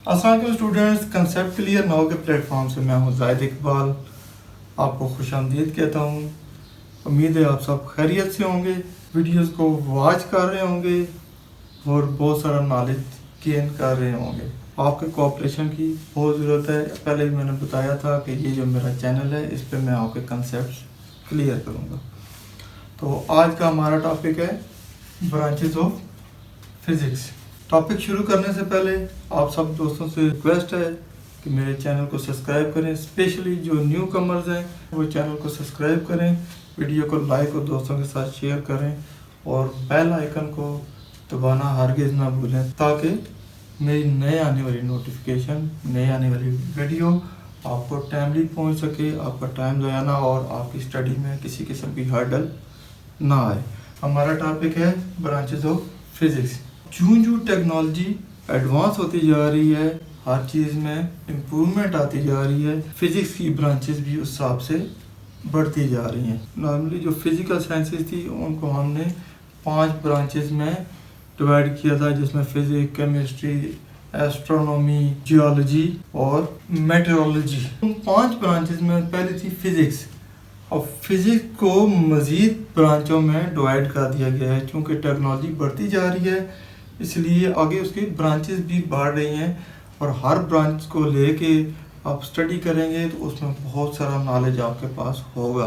अस्सलाम वालेकुम students, concept clear now के प्लेटफॉर्म से मैं हूं जाहिद इकबाल, आपको खुशामदीद कहता हूं। उम्मीद है आप सब खैरियत से होंगे, वीडियोस को वॉच कर रहे होंगे और बहुत सारा नॉलेज गेन कर रहे होंगे। आपके कोऑपरेशन की बहुत ज़रूरत है। पहले भी मैंने बताया था कि ये जो मेरा चैनल है इस पर मैं आपके कंसेप्ट क्लियर करूँगा। तो आज का हमारा टॉपिक है ब्रांचेस ऑफ फिज़िक्स। टॉपिक शुरू करने से पहले आप सब दोस्तों से रिक्वेस्ट है कि मेरे चैनल को सब्सक्राइब करें। स्पेशली जो न्यू कमर्स हैं वो चैनल को सब्सक्राइब करें, वीडियो को लाइक और दोस्तों के साथ शेयर करें और बेल आइकन को दबाना हरगिज़ ना भूलें, ताकि मेरी नए आने वाली नोटिफिकेशन, नए आने वाली वीडियो आपको टाइमली पहुंच सके, आपका टाइम ज़ाया ना और आपकी स्टडी में किसी किस्म की हर्डल ना आए। हमारा टॉपिक है ब्रांचेस ऑफ फिज़िक्स। जूं टेक्नोलॉजी एडवांस होती जा रही है, हर चीज़ में इम्प्रूवमेंट आती जा रही है, फिज़िक्स की ब्रांचेस भी उस हिसाब से बढ़ती जा रही हैं। नॉर्मली जो फिज़िकल साइंसेस थी उनको हमने 5 ब्रांचेस में डिवाइड किया था, जिसमें फिज़िक्स, केमिस्ट्री, एस्ट्रोनॉमी, जियोलॉजी और मेटेरोलॉजी। उन 5 ब्रांचेस में पहली थी फिज़िक्स। अब फिज़िक्स को मज़ीद ब्रांचों में डिवाइड कर दिया गया है, क्योंकि टेक्नोलॉजी बढ़ती जा रही है, इसलिए आगे उसकी ब्रांचेस भी बढ़ रही हैं और हर ब्रांच को लेके आप स्टडी करेंगे तो उसमें बहुत सारा नॉलेज आपके पास होगा।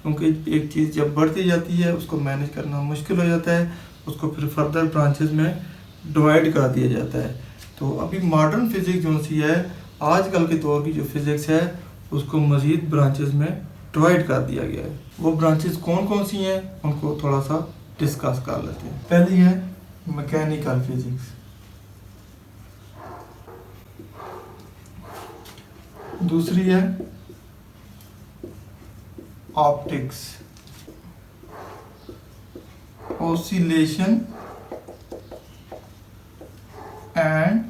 क्योंकि एक चीज़ जब बढ़ती जाती है उसको मैनेज करना मुश्किल हो जाता है, उसको फिर फर्दर ब्रांचेस में डिवाइड कर दिया जाता है। तो अभी मॉडर्न फिज़िक्स जो सी है, आजकल के दौर की जो फिज़िक्स है उसको मज़ीद ब्रांचेस में डिवाइड कर दिया गया है। वो ब्रांचेस कौन कौन सी हैं उनको थोड़ा सा डिस्कस कर लेते हैं। पहली है मैकेनिकल फिजिक्स, दूसरी है ऑप्टिक्स, ऑसिलेशन एंड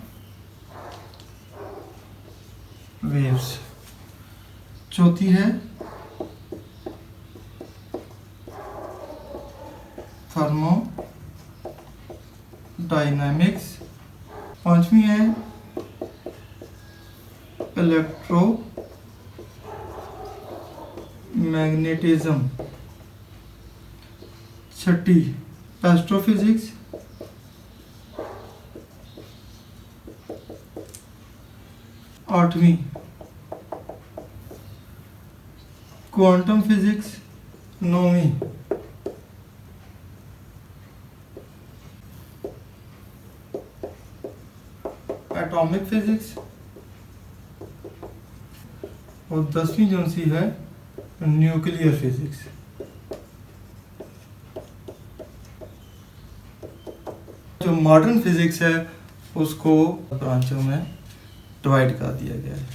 वेव्स, चौथी है थर्मो डायनामिक्स, पांचवी है इलेक्ट्रो मैग्नेटिज्म, छठी एस्ट्रोफिजिक्स, आठवीं क्वांटम फिजिक्स, नौवीं एटॉमिक फिजिक्स और 10वीं जो सी है न्यूक्लियर फिजिक्स। जो मॉडर्न फिजिक्स है उसको ब्रांचों में डिवाइड कर दिया गया है।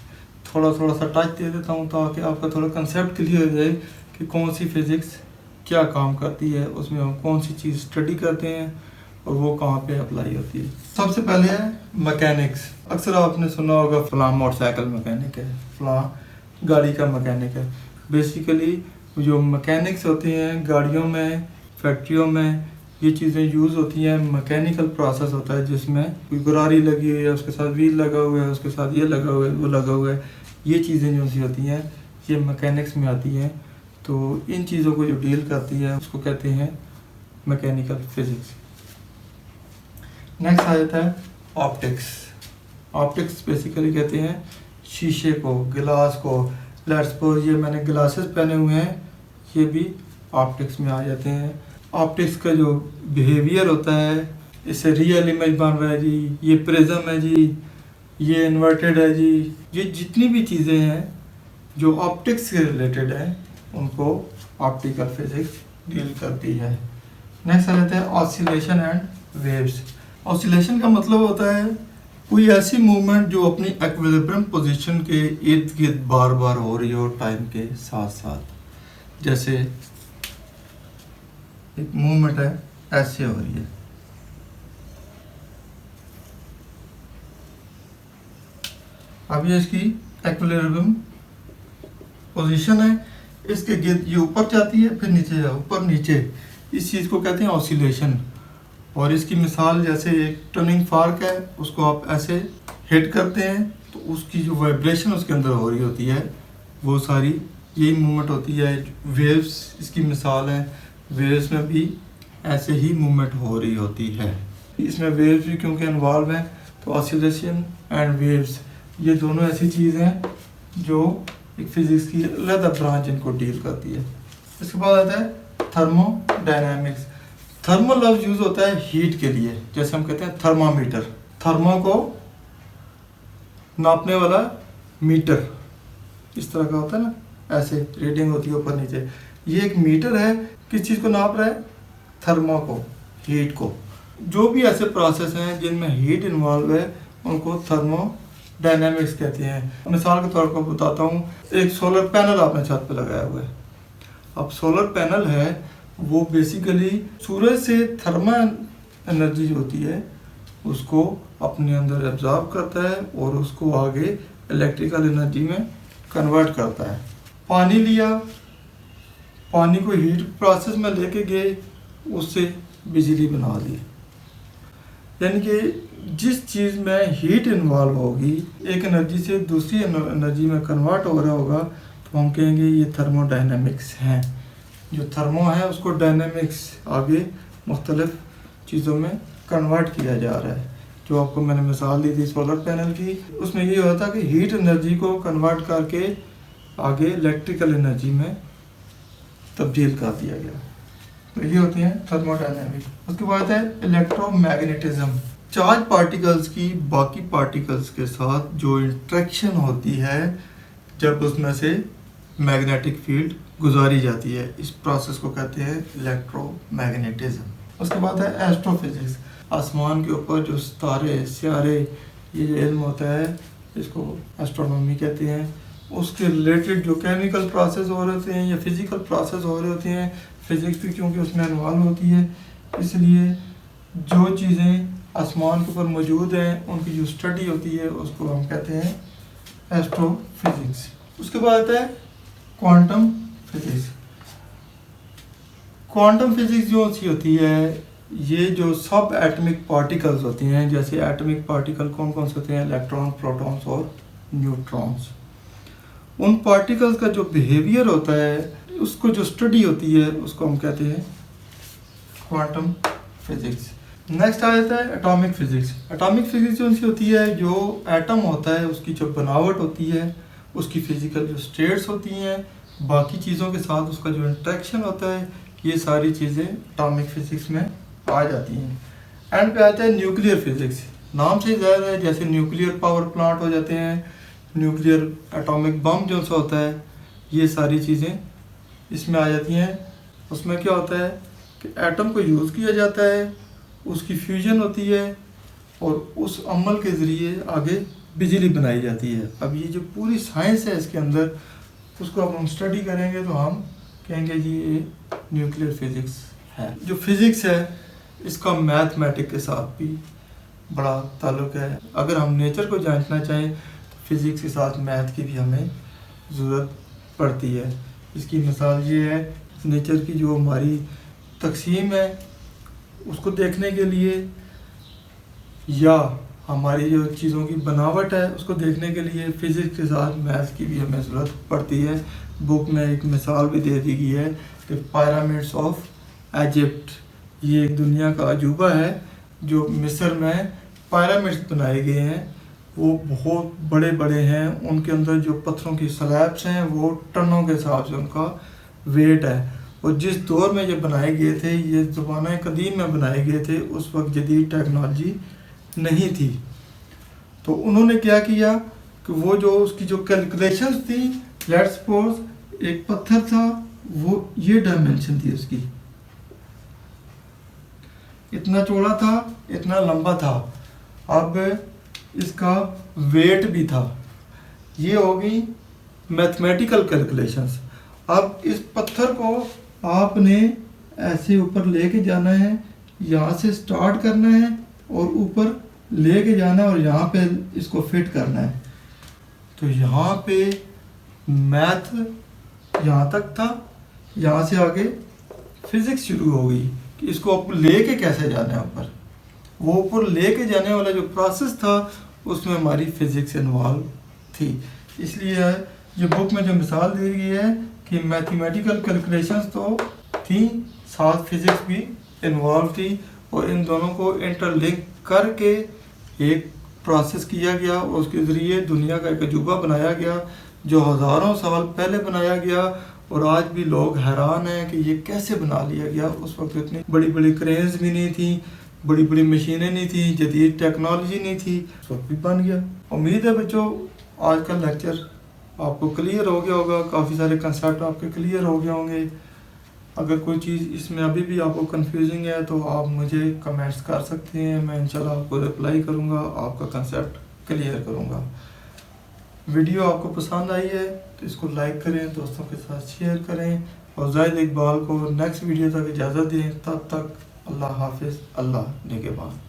थोड़ा सा टच दे देता हूँ ताकि आपका थोड़ा कंसेप्ट क्लियर हो जाए कि कौन सी फिजिक्स क्या काम करती है, उसमें हम कौन सी चीज़ स्टडी करते हैं और वो कहाँ पे अप्लाई होती है। सबसे पहले है मैकेनिक्स। अक्सर आपने सुना होगा फलां मोटरसाइकिल मैकेनिक है, फलां गाड़ी का मैकेनिक है। बेसिकली जो मैकेनिक्स होते हैं गाड़ियों में, फैक्ट्रियों में ये चीज़ें यूज़ होती हैं। मैकेनिकल प्रोसेस होता है जिसमें कोई गरारी लगी हुई है, उसके साथ व्हील लगा हुआ है, उसके साथ ये लगा हुआ है, वो लगा हुआ है। ये चीज़ें जो सी होती हैं ये मैकेनिक्स में आती हैं। तो इन चीज़ों को जो डील करती है उसको कहते हैं मैकेनिकल फिजिक्स। नेक्स्ट आ जाता है ऑप्टिक्स। ऑप्टिक्स बेसिकली कहते हैं शीशे को, गिलास को। लेट्स सपोज ये मैंने ग्लासेस पहने हुए हैं, ये भी ऑप्टिक्स में आ जाते हैं। ऑप्टिक्स का जो बिहेवियर होता है, इससे रियल इमेज बन रहा है जी, ये प्रिज्म है जी, ये इन्वर्टेड है जी, ये जितनी भी चीज़ें हैं जो ऑप्टिक्स से रिलेटेड हैं उनको ऑप्टिकल फिजिक्स डील करती है। नेक्स्ट आ जाता है ऑसिलेशन एंड वेव्स। ऑसिलेशन का मतलब होता है कोई ऐसी मूवमेंट जो अपनी इक्विलिब्रियम पोजीशन के इर्द गिर्द बार बार हो रही हो टाइम के साथ साथ। जैसे एक मूवमेंट है ऐसे हो रही है, अब ये इसकी इक्विलिब्रियम पोजीशन है, इसके गिर्द ये ऊपर जाती है फिर नीचे जाए, ऊपर नीचे, इस चीज़ को कहते हैं ऑसिलेशन। और इसकी मिसाल जैसे एक टर्निंग फार्क है, उसको आप ऐसे हिट करते हैं तो उसकी जो वाइब्रेशन उसके अंदर हो रही होती है वो सारी यही मूवमेंट होती है। वेव्स इसकी मिसाल है, वेव्स में भी ऐसे ही मूवमेंट हो रही होती है। इसमें वेव्स भी क्योंकि इन्वॉल्व हैं तो ऑसिलेशन एंड वेव्स ये दोनों ऐसी चीज़ हैं जो एक फिजिक्स की अलग ब्रांच इनको डील करती है। इसके बाद आता है थर्मोडायनामिक्स। थर्मो लफ्ज यूज होता है हीट के लिए, जैसे हम कहते हैं थर्मामीटर, थर्मो को नापने वाला मीटर इस तरह का होता है ना, ऐसे रीडिंग होती है ऊपर नीचे। ये एक मीटर है, किस चीज़ को नाप रहा है? थर्मो को, हीट को। जो भी ऐसे प्रोसेस हैं जिनमें हीट इन्वॉल्व है उनको थर्मोडायनामिक्स कहते हैं। मिसाल के तौर पर बताता हूँ, एक सोलर पैनल आपने छत पे लगाया हुआ है। अब सोलर पैनल है वो बेसिकली सूरज से थर्मल एनर्जी होती है उसको अपने अंदर एब्जॉर्ब करता है और उसको आगे इलेक्ट्रिकल एनर्जी में कन्वर्ट करता है। पानी लिया, पानी को हीट प्रोसेस में लेके गए, उससे बिजली बना दी। यानी कि जिस चीज़ में हीट इन्वॉल्व होगी, एक एनर्जी से दूसरी एनर्जी में कन्वर्ट हो रहा होगा, तो हम कहेंगे ये थर्मोडायनेमिक्स हैं। जो थर्मो है उसको डायनेमिक्स आगे मुख्तलिफ चीज़ों में कन्वर्ट किया जा रहा है। जो आपको मैंने मिसाल दी थी सोलर पैनल की, उसमें ये होता कि हीट एनर्जी को कन्वर्ट करके आगे इलेक्ट्रिकल एनर्जी में तब्दील कर दिया गया। तो ये होती हैं थर्मोडायनेमिक्स। उसके बाद है इलेक्ट्रोमैग्नेटिज्म। चार्ज पार्टिकल्स की बाकी पार्टिकल्स के साथ जो इंट्रैक्शन होती है जब उसमें से मैग्नेटिक फील्ड गुजारी जाती है, इस प्रोसेस को कहते हैं इलेक्ट्रोमैग्नेटिज्म। उसके बाद है एस्ट्रोफिजिक्स। आसमान के ऊपर जो सितारे सियारे ये जो इल्म होता है इसको एस्ट्रोनॉमी कहते हैं। उसके रिलेटेड जो केमिकल प्रोसेस हो रहे होते हैं या फिजिकल प्रोसेस हो रहे होते हैं, फिजिक्स भी क्योंकि उसमें इन्वॉल्व होती है, इसलिए जो चीज़ें आसमान के ऊपर मौजूद हैं उनकी जो स्टडी होती है उसको हम कहते हैं एस्ट्रोफिजिक्स। उसके बाद आता है क्वांटम फिजिक्स। क्वांटम फिजिक्स जो सी होती है, ये जो सब एटमिक पार्टिकल्स होती हैं, जैसे एटमिक पार्टिकल कौन कौन से होते हैं? इलेक्ट्रॉन, प्रोटॉन्स और न्यूट्रॉन्स। उन पार्टिकल्स का जो बिहेवियर होता है उसको जो स्टडी होती है उसको हम कहते हैं क्वांटम फिजिक्स। नेक्स्ट आ जाता है एटॉमिक फिजिक्स। एटॉमिक फिजिक्स जो सी होती है, जो एटम होता है उसकी जो बनावट होती है, उसकी फिजिकल जो स्टेट्स होती हैं, बाकी चीज़ों के साथ उसका जो इंट्रैक्शन होता है, ये सारी चीज़ें एटॉमिक फिजिक्स में आ जाती हैं। एंड पे आता है न्यूक्लियर फिजिक्स। नाम से ज़्यादा है, जैसे न्यूक्लियर पावर प्लांट हो जाते हैं, न्यूक्लियर एटॉमिक बम जो सा होता है, ये सारी चीज़ें इसमें आ जाती हैं। उसमें क्या होता है कि एटम को यूज़ किया जाता है, उसकी फ्यूजन होती है और उस अमल के ज़रिए आगे बिजली बनाई जाती है। अब ये जो पूरी साइंस है इसके अंदर, उसको अब हम स्टडी करेंगे तो हम कहेंगे जी ये न्यूक्लियर फिजिक्स है। जो फिज़िक्स है इसका मैथमेटिक के साथ भी बड़ा ताल्लुक़ है। अगर हम नेचर को जांचना चाहें तो फिज़िक्स के साथ मैथ की भी हमें ज़रूरत पड़ती है। इसकी मिसाल ये है, नेचर की जो हमारी तकसीम है उसको देखने के लिए, या हमारी जो चीज़ों की बनावट है उसको देखने के लिए फ़िज़िक्स के साथ मैथ की भी हमें ज़रूरत पड़ती है। बुक में एक मिसाल भी दे दी गई है कि पिरामिड्स ऑफ इजिप्ट, ये एक दुनिया का अजूबा है। जो मिस्र में पिरामिड्स बनाए गए हैं वो बहुत बड़े बड़े हैं, उनके अंदर जो पत्थरों की स्लैब्स हैं वो टनों के हिसाब से उनका वेट है। और जिस दौर में ये बनाए गए थे, ये ज़माना कदीम में बनाए गए थे, उस वक्त जदीद टेक्नोलॉजी नहीं थी। तो उन्होंने क्या किया कि वो जो उसकी जो कैलकुलेशंस थी, लेट्स सपोज एक पत्थर था, वो ये डायमेंशन थी उसकी, इतना चौड़ा था, इतना लंबा था, अब इसका वेट भी था। ये हो गई मैथमेटिकल कैलकुलेशंस। अब इस पत्थर को आपने ऐसे ऊपर लेके जाना है, यहाँ से स्टार्ट करना है और ऊपर लेके जाना है और यहाँ पे इसको फिट करना है। तो यहाँ पे मैथ यहाँ तक था, यहाँ से आगे फिज़िक्स शुरू हो गई कि इसको ऊपर लेके कैसे जाना है। ऊपर वो ऊपर लेके जाने वाला जो प्रोसेस था उसमें हमारी फिज़िक्स इन्वॉल्व थी। इसलिए ये बुक में जो मिसाल दी गई है कि मैथमेटिकल कैलकुलेशंस तो थी, साथ फिज़िक्स भी इन्वॉल्व थी, और इन दोनों को इंटरलिंक करके एक प्रोसेस किया गया। उसके ज़रिए दुनिया का एक अजूबा बनाया गया जो हज़ारों साल पहले बनाया गया, और आज भी लोग हैरान हैं कि ये कैसे बना लिया गया। उस वक्त इतनी बड़ी बड़ी क्रेन्स भी नहीं थी, बड़ी बड़ी मशीनें नहीं थी, जदीद टेक्नोलॉजी नहीं थी, उस वक्त भी बन गया। उम्मीद है बच्चों आज का लेक्चर आपको क्लियर हो गया होगा, काफ़ी सारे कंसेप्ट आपके क्लियर हो गए होंगे। अगर कोई चीज़ इसमें अभी भी आपको कंफ्यूजिंग है तो आप मुझे कमेंट्स कर सकते हैं, मैं इंशाल्लाह आपको रिप्लाई करूँगा, आपका कंसेप्ट क्लियर करूँगा। वीडियो आपको पसंद आई है तो इसको लाइक करें, दोस्तों के साथ शेयर करें, और जाहिद इकबाल को नेक्स्ट वीडियो तक इजाज़त दें। तब तक अल्लाह हाफिज़, अल्लाह निगहबान।